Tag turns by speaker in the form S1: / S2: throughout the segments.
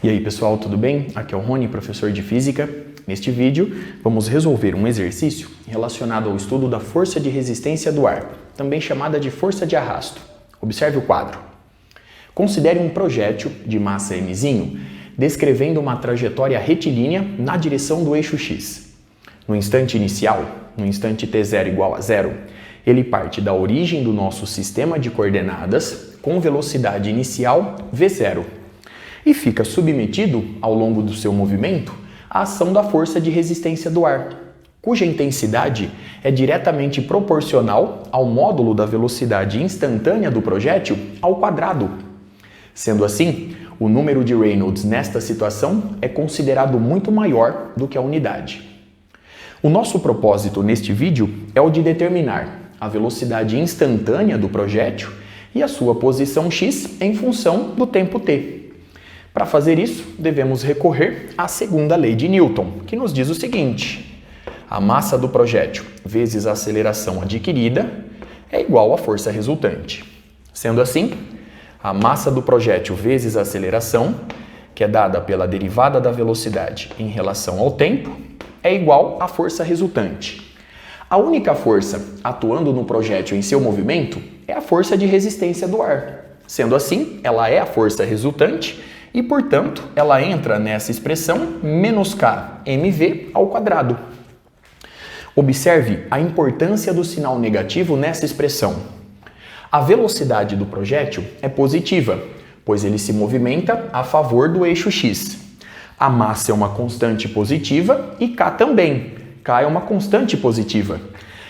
S1: E aí pessoal, tudo bem? Aqui é o Rony, professor de Física. Neste vídeo, vamos resolver um exercício relacionado ao estudo da força de resistência do ar, também chamada de força de arrasto. Observe o quadro. Considere um projétil de massa mzinho descrevendo uma trajetória retilínea na direção do eixo x. No instante inicial, no instante t0 igual a 0, ele parte da origem do nosso sistema de coordenadas com velocidade inicial v0 e fica submetido, ao longo do seu movimento, à ação da força de resistência do ar, cuja intensidade é diretamente proporcional ao módulo da velocidade instantânea do projétil ao quadrado. Sendo assim, o número de Reynolds nesta situação é considerado muito maior do que a unidade. O nosso propósito neste vídeo é o de determinar a velocidade instantânea do projétil e a sua posição x em função do tempo t. Para fazer isso, devemos recorrer à segunda lei de Newton, que nos diz o seguinte: a massa do projétil vezes a aceleração adquirida é igual à força resultante. Sendo assim, a massa do projétil vezes a aceleração, que é dada pela derivada da velocidade em relação ao tempo, é igual à força resultante. A única força atuando no projétil em seu movimento é a força de resistência do ar. Sendo assim, ela é a força resultante e, portanto, ela entra nessa expressão menos k mv ao quadrado. Observe a importância do sinal negativo nessa expressão. A velocidade do projétil é positiva, pois ele se movimenta a favor do eixo x. A massa é uma constante positiva e k também. K é uma constante positiva.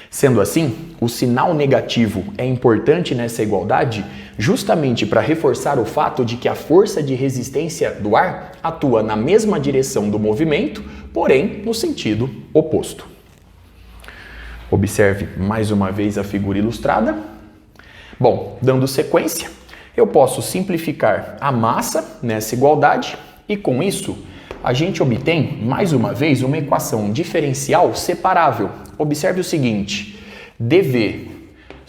S1: Sendo assim, o sinal negativo é importante nessa igualdade justamente para reforçar o fato de que a força de resistência do ar atua na mesma direção do movimento, porém no sentido oposto. Observe mais uma vez a figura ilustrada. Bom, dando sequência, eu posso simplificar a massa nessa igualdade e, com isso, a gente obtém, mais uma vez, uma equação diferencial separável. Observe o seguinte: dv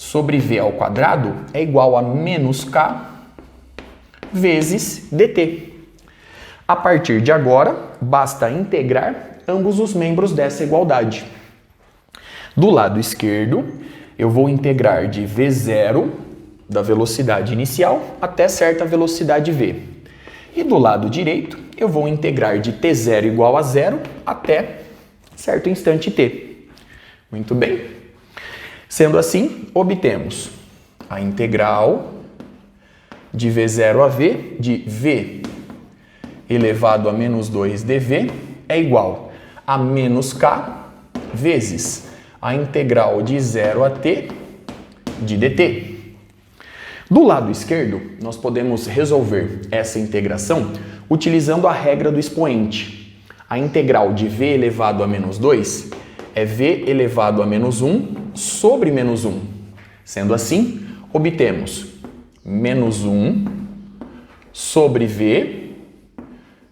S1: sobre v ao quadrado é igual a menos k vezes dt. A partir de agora, basta integrar ambos os membros dessa igualdade. Do lado esquerdo, eu vou integrar de v0, da velocidade inicial, até certa velocidade v. E do lado direito, eu vou integrar de t0 igual a 0 até certo instante t. Muito bem. Sendo assim, obtemos a integral de v0 a v de v elevado a menos 2 dv é igual a menos k vezes a integral de 0 a t de dt. Do lado esquerdo, nós podemos resolver essa integração utilizando a regra do expoente. A integral de v elevado a menos 2 é v elevado a menos 1 sobre menos 1. Sendo assim, obtemos menos 1 sobre v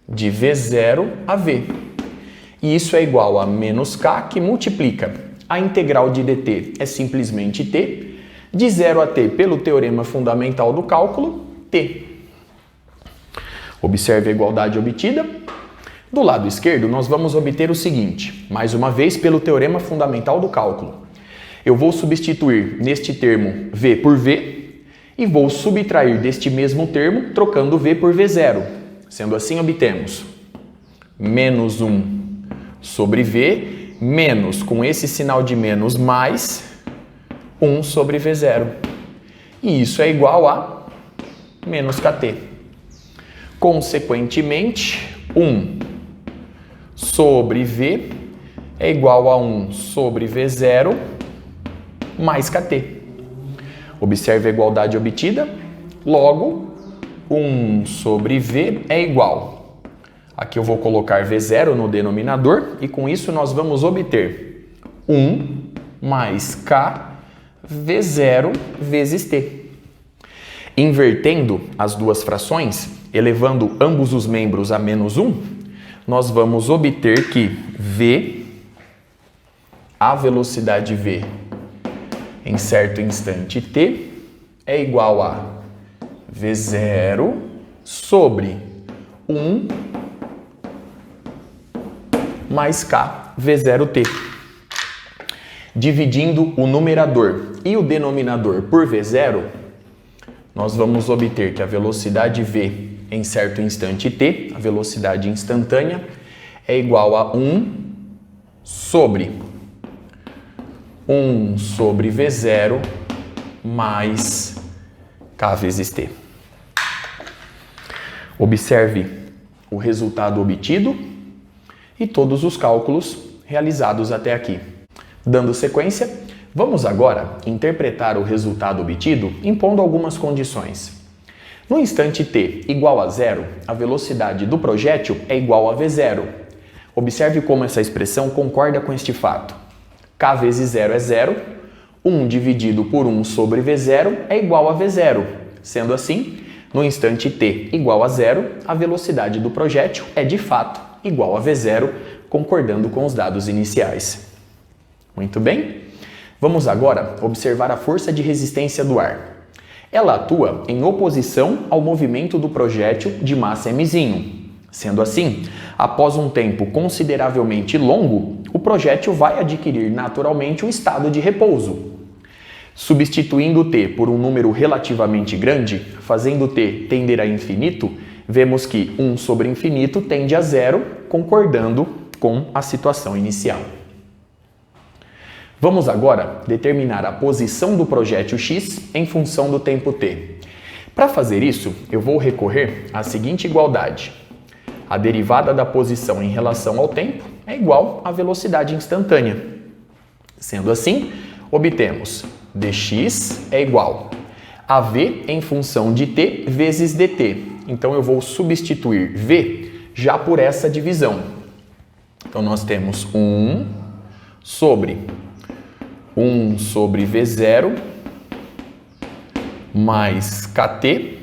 S1: de v0 a v. E isso é igual a menos k, que multiplica a integral de dt, é simplesmente t, de 0 a t pelo teorema fundamental do cálculo, t. Observe a igualdade obtida. Do lado esquerdo, nós vamos obter o seguinte, mais uma vez pelo teorema fundamental do cálculo. Eu vou substituir neste termo v por v e vou subtrair deste mesmo termo trocando v por v0. Sendo assim, obtemos menos 1 sobre v, menos, com esse sinal de menos, mais 1 sobre v0. E isso é igual a menos kt. Consequentemente, 1 sobre v é igual a 1 sobre v0 mais kt. Observe a igualdade obtida. Logo, 1 sobre v é igual. Aqui eu vou colocar v0 no denominador e com isso nós vamos obter 1 mais k v0 vezes t. Invertendo as duas frações, elevando ambos os membros a menos 1, nós vamos obter que v, a velocidade v em certo instante t, é igual a v0 sobre 1 mais K V0T. Dividindo o numerador e o denominador por V0, nós vamos obter que a velocidade V em certo instante t, a velocidade instantânea, é igual a 1 sobre V0 mais K vezes t. Observe o resultado obtido e todos os cálculos realizados até aqui. Dando sequência, vamos agora interpretar o resultado obtido impondo algumas condições. No instante t igual a 0, a velocidade do projétil é igual a v0. Observe como essa expressão concorda com este fato. K vezes 0 é 0, 1 dividido por 1 sobre v0 é igual a v0. Sendo assim, no instante t igual a 0, a velocidade do projétil é de fato igual a v0, concordando com os dados iniciais. Muito bem? Vamos agora observar a força de resistência do ar. Ela atua em oposição ao movimento do projétil de massa mzinho. Sendo assim, após um tempo consideravelmente longo, o projétil vai adquirir naturalmente o estado de repouso. Substituindo t por um número relativamente grande, fazendo t tender a infinito, vemos que 1 sobre infinito tende a 0, concordando com a situação inicial. Vamos agora determinar a posição do projétil x em função do tempo t. Para fazer isso, eu vou recorrer à seguinte igualdade. A derivada da posição em relação ao tempo é igual à velocidade instantânea. Sendo assim, obtemos dx é igual a v em função de t vezes dt. Então, eu vou substituir v já por essa divisão. Então, nós temos 1 sobre V0 mais KT,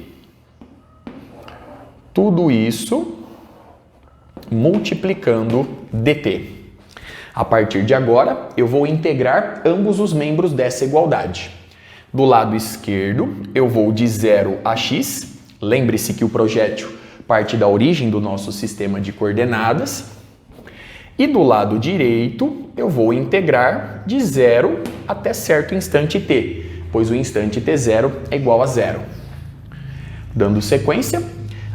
S1: tudo isso multiplicando dt. A partir de agora, eu vou integrar ambos os membros dessa igualdade. Do lado esquerdo, eu vou de 0 a x. Lembre-se que o projétil parte da origem do nosso sistema de coordenadas. E do lado direito, eu vou integrar de 0 até certo instante t, pois o instante t0 é igual a 0. Dando sequência,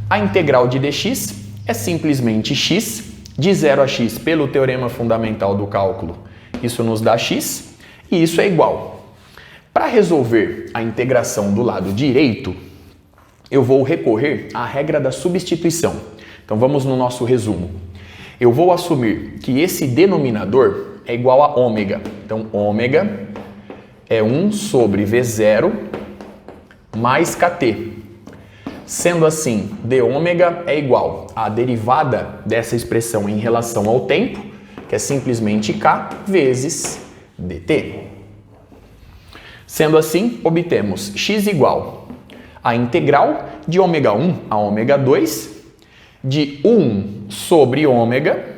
S1: a integral de dx é simplesmente x, de 0 a x pelo teorema fundamental do cálculo. Isso nos dá x, e isso é igual. Para resolver a integração do lado direito, eu vou recorrer à regra da substituição. Então vamos no nosso resumo. Eu vou assumir que esse denominador é igual a ômega. Então, ômega é 1 sobre V0 mais KT. Sendo assim, d ômega é igual à derivada dessa expressão em relação ao tempo, que é simplesmente K vezes dt. Sendo assim, obtemos x igual a integral de ômega 1 a ômega 2 de 1 sobre ômega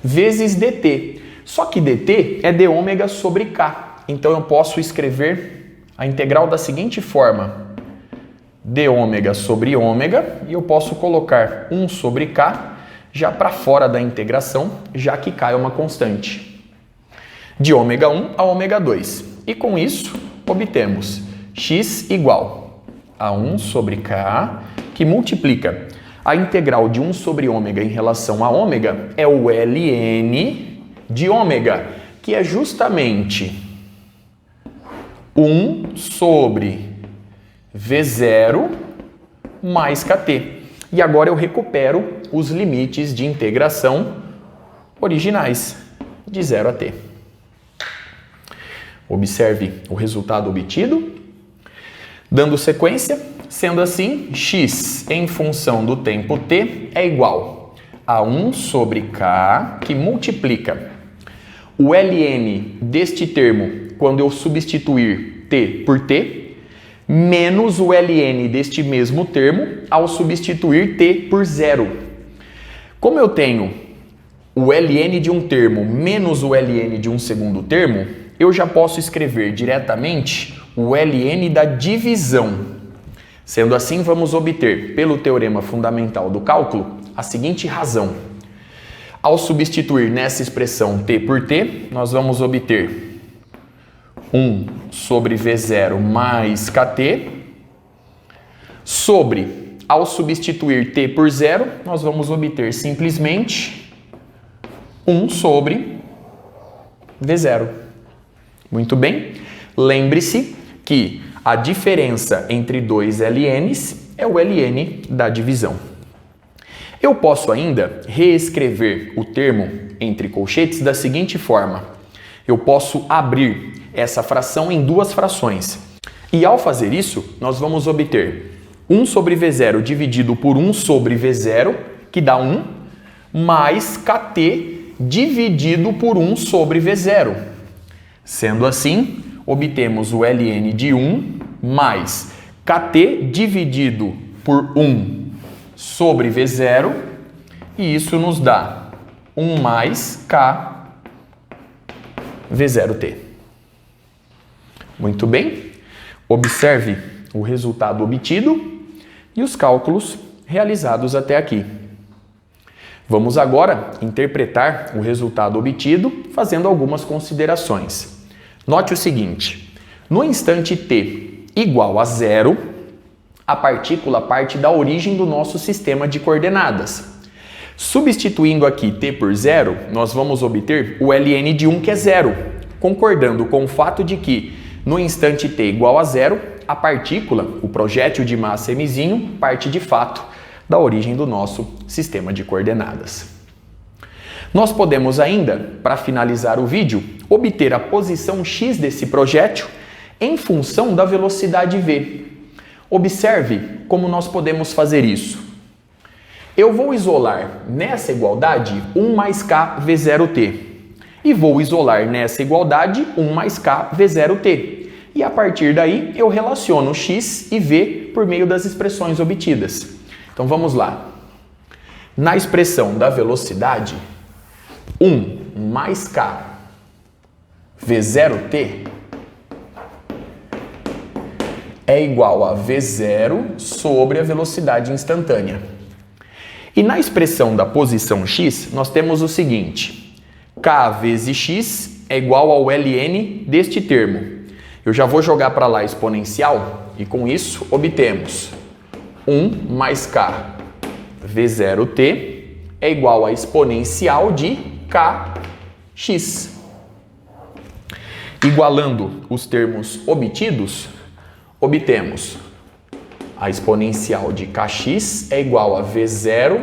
S1: vezes dt. Só que dt é d ômega sobre k. Então eu posso escrever a integral da seguinte forma: d ômega sobre ômega, e eu posso colocar 1 sobre k já para fora da integração, já que k é uma constante. De ômega 1 a ômega 2. E com isso, obtemos x igual a 1 sobre k, que multiplica a integral de 1 sobre ômega em relação a ômega, é o ln de ômega, que é justamente 1 sobre V0 mais KT. E agora eu recupero os limites de integração originais, de 0 a t. Observe o resultado obtido. Dando sequência, sendo assim, x em função do tempo t é igual a 1 sobre k, que multiplica o ln deste termo, quando eu substituir t por t, menos o ln deste mesmo termo ao substituir t por 0. Como eu tenho o ln de um termo menos o ln de um segundo termo, eu já posso escrever diretamente o ln da divisão. Sendo assim, vamos obter, pelo teorema fundamental do cálculo, a seguinte razão. Ao substituir nessa expressão t por t, nós vamos obter 1 sobre V0 mais kt, sobre, ao substituir t por 0, nós vamos obter simplesmente 1 sobre V0. Muito bem. Lembre-se que a diferença entre dois ln's é o ln da divisão. Eu posso ainda reescrever o termo entre colchetes da seguinte forma. Eu posso abrir essa fração em duas frações. E ao fazer isso, nós vamos obter 1 sobre V0 dividido por 1 sobre V0, que dá 1, mais kt dividido por 1 sobre V0. Sendo assim, obtemos o ln de 1 mais kt dividido por 1 sobre V0, e isso nos dá 1 mais k V0t. Muito bem. Observe o resultado obtido e os cálculos realizados até aqui. Vamos agora interpretar o resultado obtido fazendo algumas considerações. Note o seguinte, no instante t igual a 0, a partícula parte da origem do nosso sistema de coordenadas. Substituindo aqui t por 0, nós vamos obter o ln de 1, que é 0, concordando com o fato de que, no instante t igual a 0, a partícula, o projétil de massa mzinho, parte de fato da origem do nosso sistema de coordenadas. Nós podemos ainda, para finalizar o vídeo, obter a posição x desse projétil em função da velocidade v. Observe como nós podemos fazer isso. Eu vou isolar nessa igualdade 1 mais k V0t e vou isolar nessa igualdade 1 mais k V0t. E a partir daí eu relaciono x e v por meio das expressões obtidas. Então vamos lá. Na expressão da velocidade, 1 mais k V0t é igual a V0 sobre a velocidade instantânea. E na expressão da posição x, nós temos o seguinte, k vezes x é igual ao ln deste termo. Eu já vou jogar para lá a exponencial e com isso obtemos 1 mais k V0t é igual a exponencial de kx. Igualando os termos obtidos, obtemos a exponencial de kx é igual a V0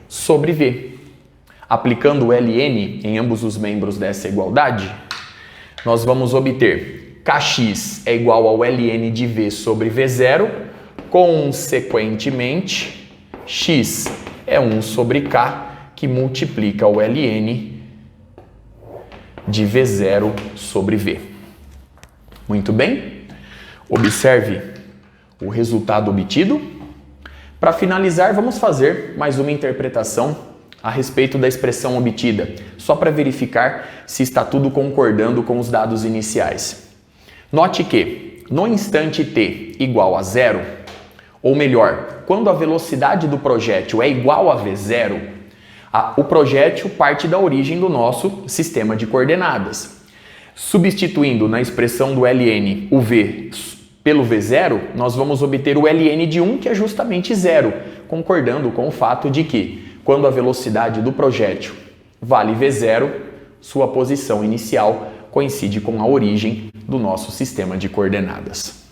S1: sobre v. Aplicando o ln em ambos os membros dessa igualdade, nós vamos obter kx é igual ao ln de v sobre V0, consequentemente, x é 1 sobre k, que multiplica o ln de V0 sobre v. Muito bem? Observe o resultado obtido. Para finalizar, vamos fazer mais uma interpretação a respeito da expressão obtida, só para verificar se está tudo concordando com os dados iniciais. Note que, no instante t igual a 0, ou melhor, quando a velocidade do projétil é igual a V0, o projétil parte da origem do nosso sistema de coordenadas. Substituindo na expressão do ln o v pelo V0, nós vamos obter o ln de 1, que é justamente 0, concordando com o fato de que, quando a velocidade do projétil vale V0, sua posição inicial coincide com a origem do nosso sistema de coordenadas.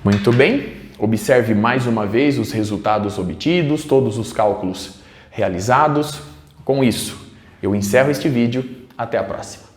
S1: Muito bem, observe mais uma vez os resultados obtidos, todos os cálculos realizados. Com isso, eu encerro este vídeo. Até a próxima.